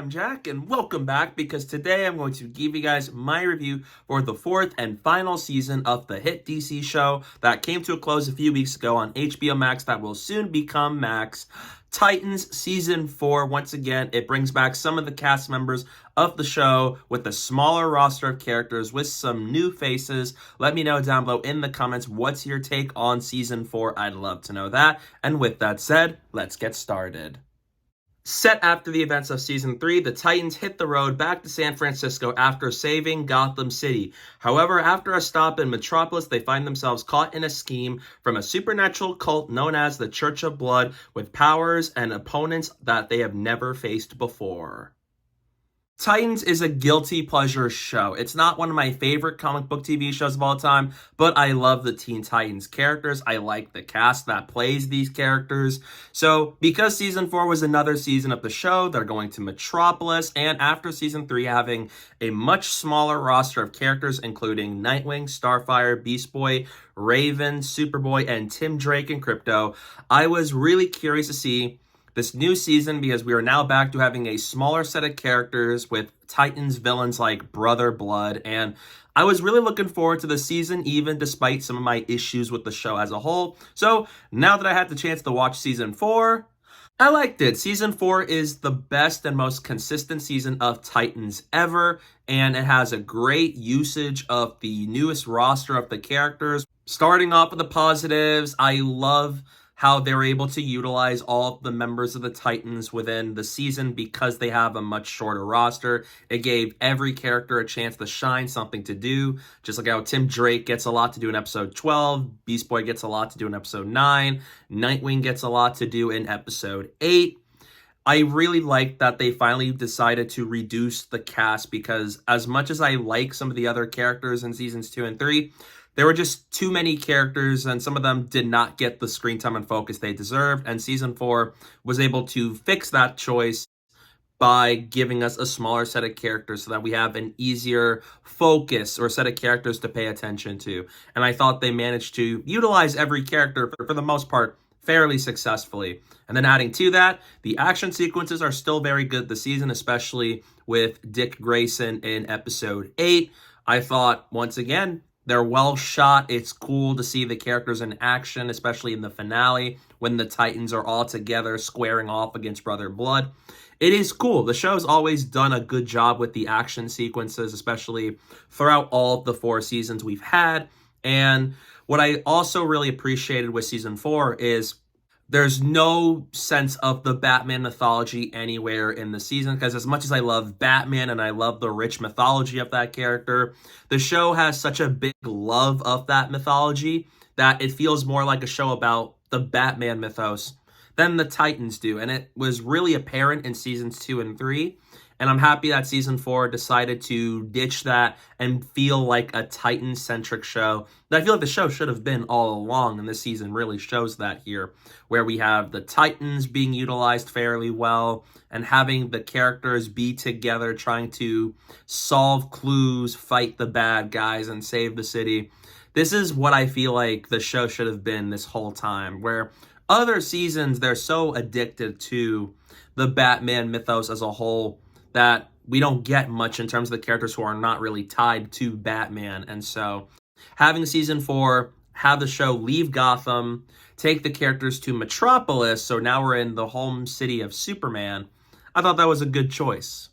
I'm Jack, and welcome back, because today I'm going to give you guys my review for the fourth and final season of the hit DC show that came to a close a few weeks ago on HBO Max that will soon become Max. Titans Season 4. Once again, it brings back some of the cast members of the show with a smaller roster of characters with some new faces. Let me know down below in the comments, what's your take on Season 4? I'd love to know that. And with that said, let's get started. Set after the events of Season 3, the Titans hit the road back to San Francisco after saving Gotham City. However, after a stop in Metropolis, they find themselves caught in a scheme from a supernatural cult known as the Church of Blood, with powers and opponents that they have never faced before. Titans is a guilty pleasure show. It's not one of my favorite comic book TV shows of all time, but I love the Teen Titans characters. I like the cast that plays these characters. So, because Season 4 was another season of the show, they're going to Metropolis, and after Season 3 having a much smaller roster of characters, including Nightwing, Starfire, Beast Boy, Raven, Superboy, and Tim Drake and Crypto, I was really curious to see this new season, because we are now back to having a smaller set of characters with Titans villains like Brother Blood, and I was really looking forward to the season, even despite some of my issues with the show as a whole. So now that I had the chance to watch Season 4, I liked it. Season 4 is the best and most consistent season of Titans ever, and it has a great usage of the newest roster of the characters. Starting off with the positives, I love how they're able to utilize all of the members of the Titans within the season because they have a much shorter roster. It gave every character a chance to shine, something to do. Just like how Tim Drake gets a lot to do in episode 12, Beast Boy gets a lot to do in episode 9, Nightwing gets a lot to do in episode 8. I really like that they finally decided to reduce the cast, because as much as I like some of the other characters in seasons 2 and 3, there were just too many characters, and some of them did not get the screen time and focus they deserved, and Season 4 was able to fix that choice by giving us a smaller set of characters so that we have an easier focus or set of characters to pay attention to. And I thought they managed to utilize every character, for the most part, fairly successfully. And then adding to that, the action sequences are still very good this season, especially with Dick Grayson in episode 8. I thought, once again, they're well shot. It's cool to see the characters in action, especially in the finale when the Titans are all together squaring off against Brother Blood. It is cool. The show's always done a good job with the action sequences, especially throughout all of the 4 seasons we've had. And what I also really appreciated with Season 4 is there's no sense of the Batman mythology anywhere in the season, because as much as I love Batman and I love the rich mythology of that character, the show has such a big love of that mythology that it feels more like a show about the Batman mythos than the Titans do. And it was really apparent in seasons 2 and 3. And I'm happy that Season 4 decided to ditch that and feel like a Titan-centric show that I feel like the show should have been all along, and this season really shows that here, where we have the Titans being utilized fairly well and having the characters be together trying to solve clues, fight the bad guys, and save the city. This is what I feel like the show should have been this whole time, where other seasons, they're so addicted to the Batman mythos as a whole that we don't get much in terms of the characters who are not really tied to Batman. And so having Season 4 have the show leave Gotham, take the characters to Metropolis, so now we're in the home city of Superman, I thought that was a good choice.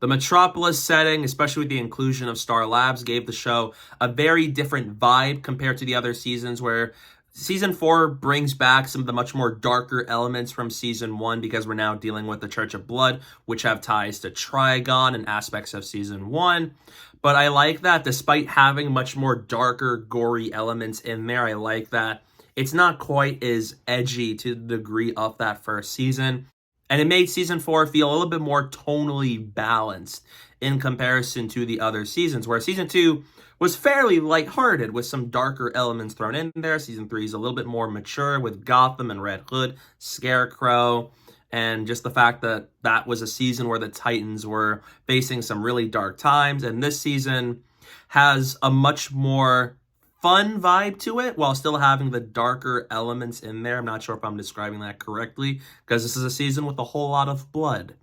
The Metropolis setting, especially with the inclusion of Star Labs, gave the show a very different vibe compared to the other seasons, where Season 4 brings back some of the much more darker elements from Season 1, because we're now dealing with the Church of Blood, which have ties to Trigon and aspects of Season 1. But I like that despite having much more darker, gory elements in there, I like that it's not quite as edgy to the degree of that first season. And it made Season 4 feel a little bit more tonally balanced in comparison to the other seasons, where Season 2 was fairly lighthearted with some darker elements thrown in there. Season 3 is a little bit more mature with Gotham and Red Hood, Scarecrow, and just the fact that that was a season where the Titans were facing some really dark times. And this season has a much more fun vibe to it while still having the darker elements in there. I'm not sure if I'm describing that correctly, because this is a season with a whole lot of blood.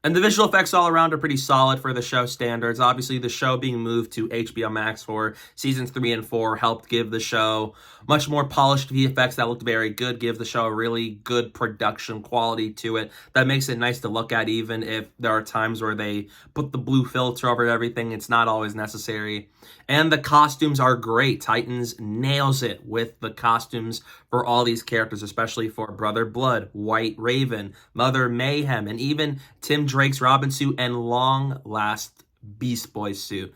And the visual effects all around are pretty solid for the show standards. Obviously, the show being moved to HBO Max for seasons 3 and 4 helped give the show much more polished VFX that looked very good, give the show a really good production quality to it. That makes it nice to look at, even if there are times where they put the blue filter over everything. It's not always necessary. And the costumes are great. Titans nails it with the costumes for all these characters, especially for Brother Blood, White Raven, Mother Mayhem, and even Tim Drake's Robin suit and long last Beast Boy suit.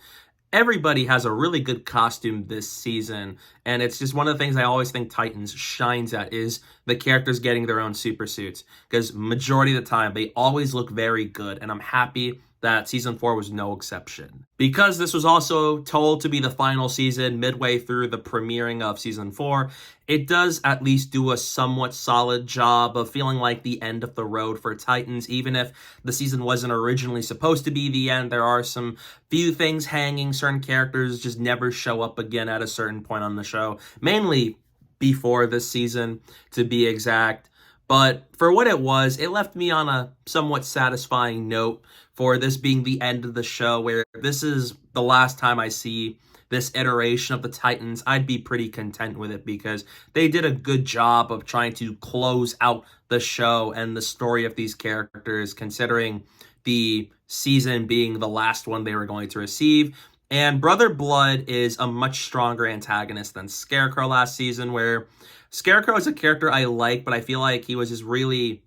Everybody has a really good costume this season, and it's just one of the things I always think Titans shines at is the characters getting their own super suits, because majority of the time they always look very good, and I'm happy that season 4 was no exception. Because this was also told to be the final season midway through the premiering of season 4, it does at least do a somewhat solid job of feeling like the end of the road for Titans. Even if the season wasn't originally supposed to be the end, there are some few things hanging. Certain characters just never show up again at a certain point on the show, mainly before this season, to be exact. But for what it was, it left me on a somewhat satisfying note for this being the end of the show, where this is the last time I see this iteration of the Titans. I'd be pretty content with it because they did a good job of trying to close out the show and the story of these characters, considering the season being the last one they were going to receive. And Brother Blood is a much stronger antagonist than Scarecrow last season, where Scarecrow is a character I like, but I feel like he was just really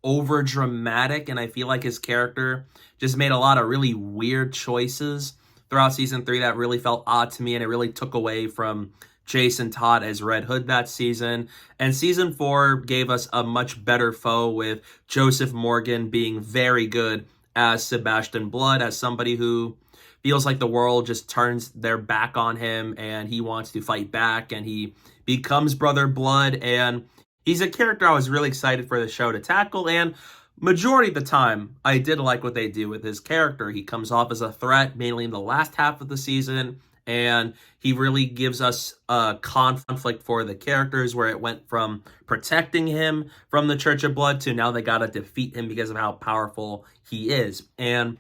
over dramatic, and I feel like his character just made a lot of really weird choices throughout season 3 that really felt odd to me, and it really took away from Jason Todd as Red Hood that season. And season 4 gave us a much better foe, with Joseph Morgan being very good as Sebastian Blood, as somebody who feels like the world just turns their back on him and he wants to fight back, and he becomes Brother Blood. And he's a character I was really excited for the show to tackle, and majority of the time, I did like what they do with his character. He comes off as a threat, mainly in the last half of the season, and he really gives us a conflict for the characters, where it went from protecting him from the Church of Blood to now they gotta defeat him because of how powerful he is. And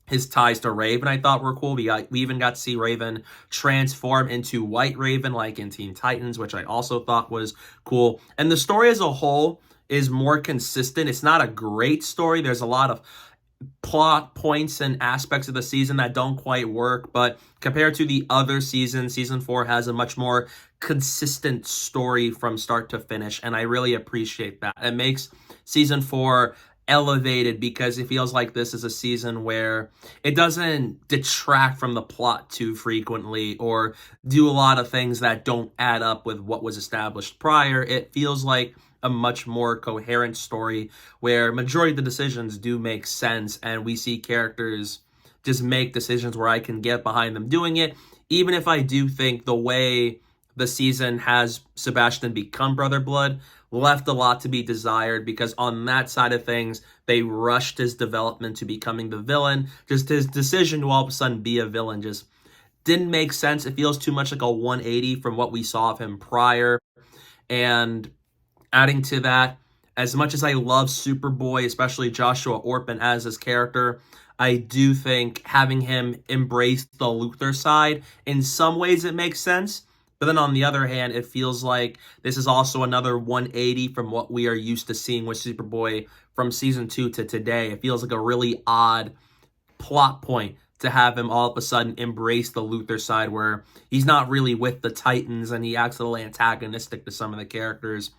his ties to Raven, I thought, were cool. We even got to see Raven transform into White Raven, like in Teen Titans, which I also thought was cool. And the story as a whole is more consistent. It's not a great story. There's a lot of plot points and aspects of the season that don't quite work, but compared to the other seasons, season 4 has a much more consistent story from start to finish, and I really appreciate that. It makes season 4 elevated because it feels like this is a season where it doesn't detract from the plot too frequently or do a lot of things that don't add up with what was established prior. It feels like a much more coherent story where majority of the decisions do make sense, and we see characters just make decisions where I can get behind them doing it, even if I do think the way the season has Sebastian become Brother Blood left a lot to be desired, because on that side of things, they rushed his development to becoming the villain. Just his decision to all of a sudden be a villain just didn't make sense. It feels too much like a 180 from what we saw of him prior. And adding to that, as much as I love Superboy, especially Joshua Orpin as his character, I do think having him embrace the Luthor side, in some ways it makes sense. But then on the other hand, it feels like this is also another 180 from what we are used to seeing with Superboy from season 2 to today. It feels like a really odd plot point to have him all of a sudden embrace the Luthor side, where he's not really with the Titans and he acts a little antagonistic to some of the characters.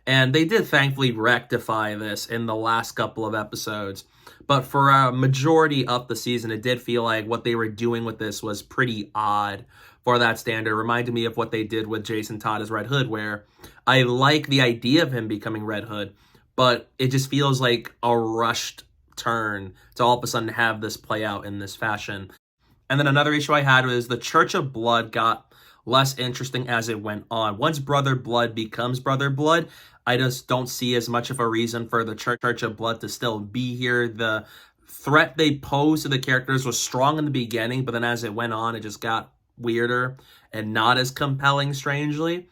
And they did thankfully rectify this in the last couple of episodes. But for a majority of the season, it did feel like what they were doing with this was pretty odd for that standard. It reminded me of what they did with Jason Todd as Red Hood, where I like the idea of him becoming Red Hood, but it just feels like a rushed turn to all of a sudden have this play out in this fashion. And then another issue I had was the Church of Blood got less interesting as it went on. Once Brother Blood becomes Brother Blood, I just don't see as much of a reason for the Church of Blood to still be here. The threat they posed to the characters was strong in the beginning, but then as it went on, it just got weirder and not as compelling, strangely.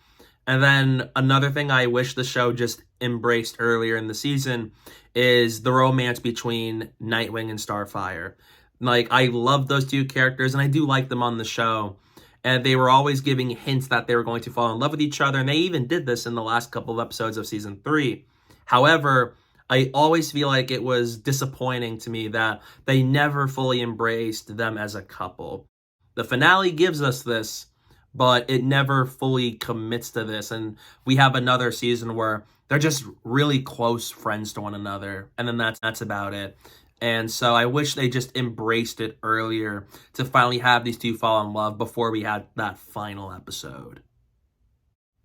And then another thing I wish the show just embraced earlier in the season is the romance between Nightwing and Starfire. Like, I love those two characters, and I do like them on the show. And they were always giving hints that they were going to fall in love with each other, and they even did this in the last couple of episodes of season 3. However, I always feel like it was disappointing to me that they never fully embraced them as a couple. The finale gives us this, but it never fully commits to this. And we have another season where they're just really close friends to one another, and then that's about it. And so I wish they just embraced it earlier to finally have these two fall in love before we had that final episode.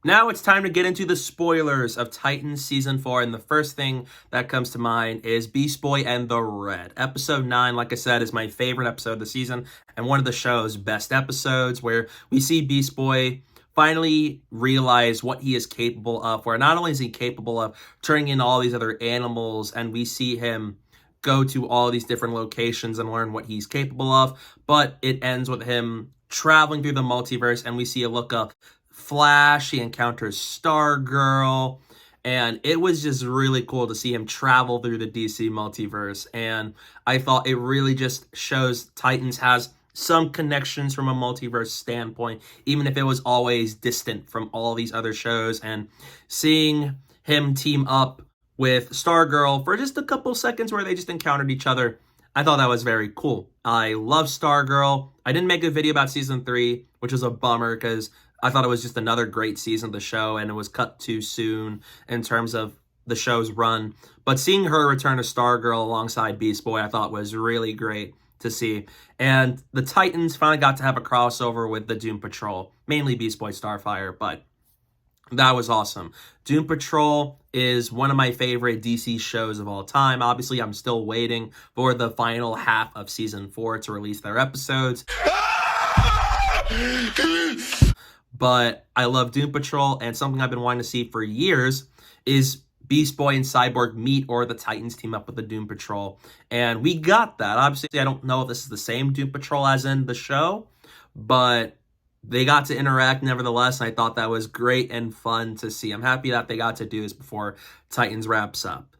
Now it's time to get into the spoilers of Titans Season 4, and the first thing that comes to mind is Beast Boy and the Red. Episode 9, like I said, is my favorite episode of the season, and one of the show's best episodes, where we see Beast Boy finally realize what he is capable of, where not only is he capable of turning in all these other animals, and we see him go to all these different locations and learn what he's capable of, but it ends with him traveling through the multiverse, and we see a look of Flash, he encounters Stargirl, and it was just really cool to see him travel through the DC multiverse. And I thought it really just shows Titans has some connections from a multiverse standpoint, even if it was always distant from all these other shows. And seeing him team up with Stargirl for just a couple seconds where they just encountered each other, I thought that was very cool. I love Stargirl. I didn't make a video about season 3, which was a bummer because I thought it was just another great season of the show, and it was cut too soon in terms of the show's run. But seeing her return to Stargirl alongside Beast Boy, I thought was really great to see. And the Titans finally got to have a crossover with the Doom Patrol, mainly Beast Boy, Starfire, but that was awesome. Doom Patrol is one of my favorite DC shows of all time. Obviously, I'm still waiting for the final half of season 4 to release their episodes. But I love Doom Patrol, and something I've been wanting to see for years is Beast Boy and Cyborg meet, or the Titans team up with the Doom Patrol. And we got that. Obviously, I don't know if this is the same Doom Patrol as in the show, but they got to interact nevertheless, and I thought that was great and fun to see. I'm happy that they got to do this before Titans wraps up.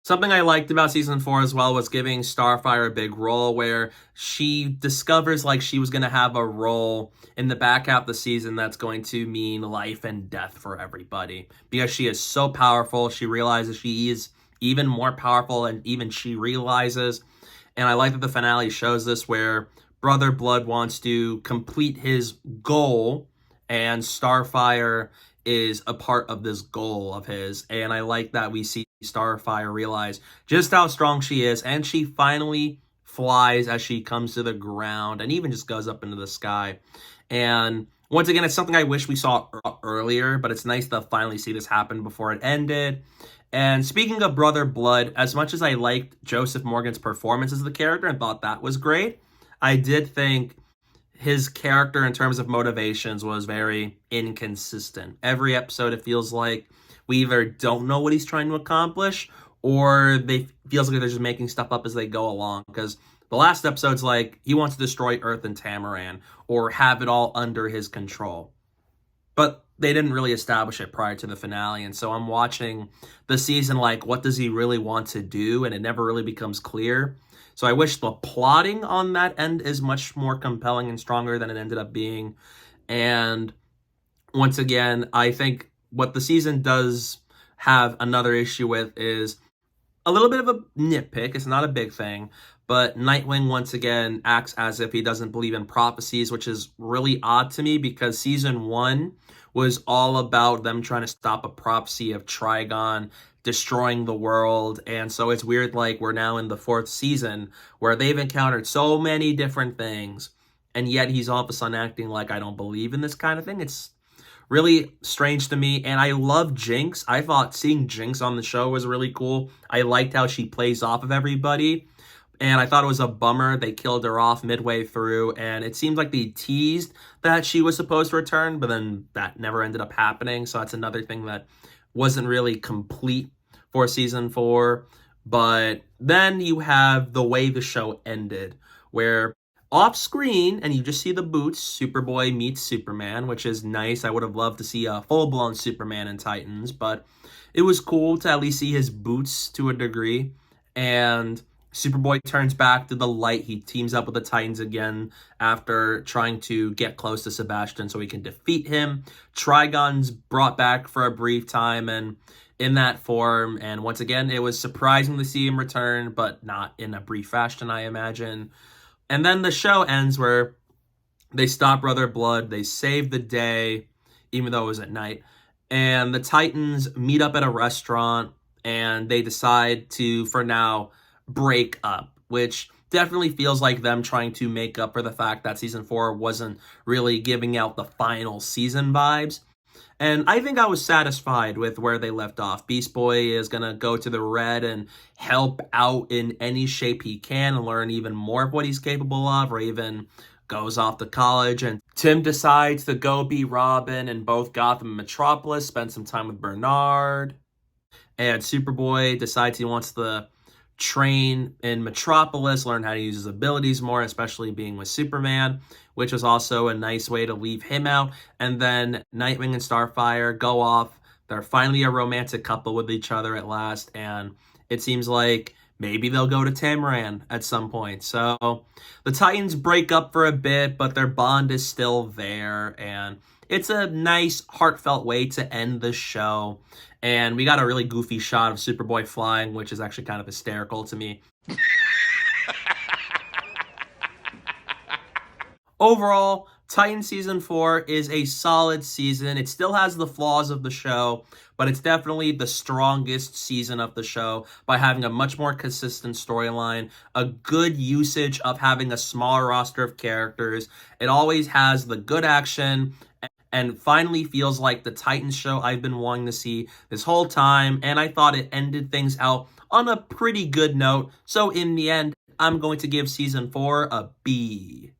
Something I liked about season 4 as well was giving Starfire a big role, where she discovers like she was going to have a role in the back half of the season that's going to mean life and death for everybody. Because she is so powerful, she realizes she is even more powerful, and even she realizes. And I like that the finale shows this, where Brother Blood wants to complete his goal, and Starfire is a part of this goal of his. And I like that we see Starfire realize just how strong she is, and she finally flies as she comes to the ground and even just goes up into the sky. And once again, it's something I wish we saw earlier, but it's nice to finally see this happen before it ended. And speaking of Brother Blood, as much as I liked Joseph Morgan's performance as the character and thought that was great, I did think his character in terms of motivations was very inconsistent. Every episode, it feels like we either don't know what he's trying to accomplish, or they feels like they're just making stuff up as they go along. Because the last episode's like, he wants to destroy Earth and Tamaran, or have it all under his control. But they didn't really establish it prior to the finale, and so I'm watching the season like, what does he really want to do? And it never really becomes clear. So I wish the plotting on that end is much more compelling and stronger than it ended up being. And once again, I think what the season does have another issue with is a little bit of a nitpick. It's not a big thing, but Nightwing once again acts as if he doesn't believe in prophecies, which is really odd to me, because season 1 was all about them trying to stop a prophecy of Trigon destroying the world. And so it's weird, like, we're now in the 4th season where they've encountered so many different things, and yet he's all of a sudden acting like, I don't believe in this kind of thing. It's really strange to me. And I love Jinx. I thought seeing Jinx on the show was really cool. I liked how she plays off of everybody, and I thought it was a bummer they killed her off midway through, and it seemed like they teased that she was supposed to return, but then that never ended up happening. So that's another thing that wasn't really complete for season 4. But then you have the way the show ended, where off screen, and you just see the boots. Superboy meets Superman, which is nice. I would have loved to see a full-blown Superman in Titans, but it was cool to at least see his boots to a degree. And Superboy turns back to the light. He teams up with the Titans again after trying to get close to Sebastian so he can defeat him. Trigon's brought back for a brief time and in that form. And once again, it was surprising to see him return, but not in a brief fashion, I imagine. And then the show ends where they stop Brother Blood. They save the day, even though it was at night. And the Titans meet up at a restaurant, and they decide to, for now, break up, which definitely feels like them trying to make up for the fact that season 4 wasn't really giving out the final season vibes. And I think I was satisfied with where they left off. Beast Boy is going to go to the Red and help out in any shape he can and learn even more of what he's capable of. Raven goes off to college, and Tim decides to go be Robin in both Gotham and Metropolis, spend some time with Bernard. And Superboy decides he wants to train in Metropolis, learn how to use his abilities more, especially being with Superman, which was also a nice way to leave him out. And then Nightwing and Starfire go off. They're finally a romantic couple with each other at last, and it seems like maybe they'll go to Tamaran at some point. So the Titans break up for a bit, but their bond is still there, and it's a nice, heartfelt way to end the show. And we got a really goofy shot of Superboy flying, which is actually kind of hysterical to me. Overall, Titan Season 4 is a solid season. It still has the flaws of the show, but it's definitely the strongest season of the show by having a much more consistent storyline, a good usage of having a smaller roster of characters. It always has the good action, and finally feels like the Titans show I've been wanting to see this whole time, and I thought it ended things out on a pretty good note. So in the end, I'm going to give Season 4 a B.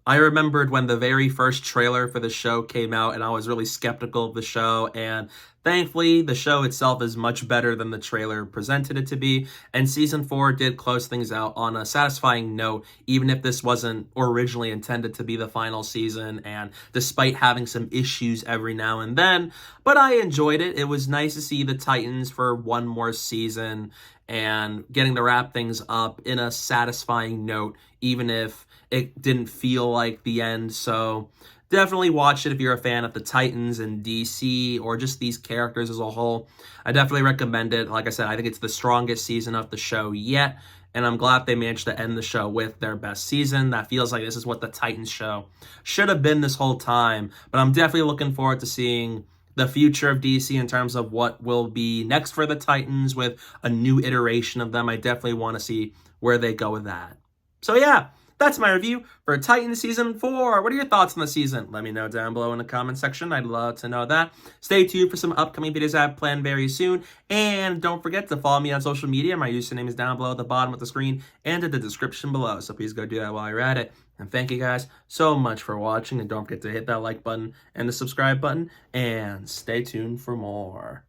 I remembered when the very first trailer for the show came out, and I was really skeptical of the show, and thankfully, the show itself is much better than the trailer presented it to be, and Season 4 did close things out on a satisfying note, even if this wasn't originally intended to be the final season, and despite having some issues every now and then, but I enjoyed it. It was nice to see the Titans for one more season, and getting to wrap things up in a satisfying note, even if it didn't feel like the end. So definitely watch it if you're a fan of the Titans and DC or just these characters as a whole. I definitely recommend it. Like I said, I think it's the strongest season of the show yet, and I'm glad they managed to end the show with their best season. That feels like this is what the Titans show should have been this whole time, but I'm definitely looking forward to seeing the future of DC in terms of what will be next for the Titans with a new iteration of them. I definitely want to see where they go with that. So yeah, that's my review for Titans Season 4. What are your thoughts on the season? Let me know down below in the comment section. I'd love to know that. Stay tuned for some upcoming videos I have planned very soon. And don't forget to follow me on social media. My username is down below at the bottom of the screen and in the description below. So please go do that while you're at it. And thank you guys so much for watching. And don't forget to hit that like button and the subscribe button. And stay tuned for more.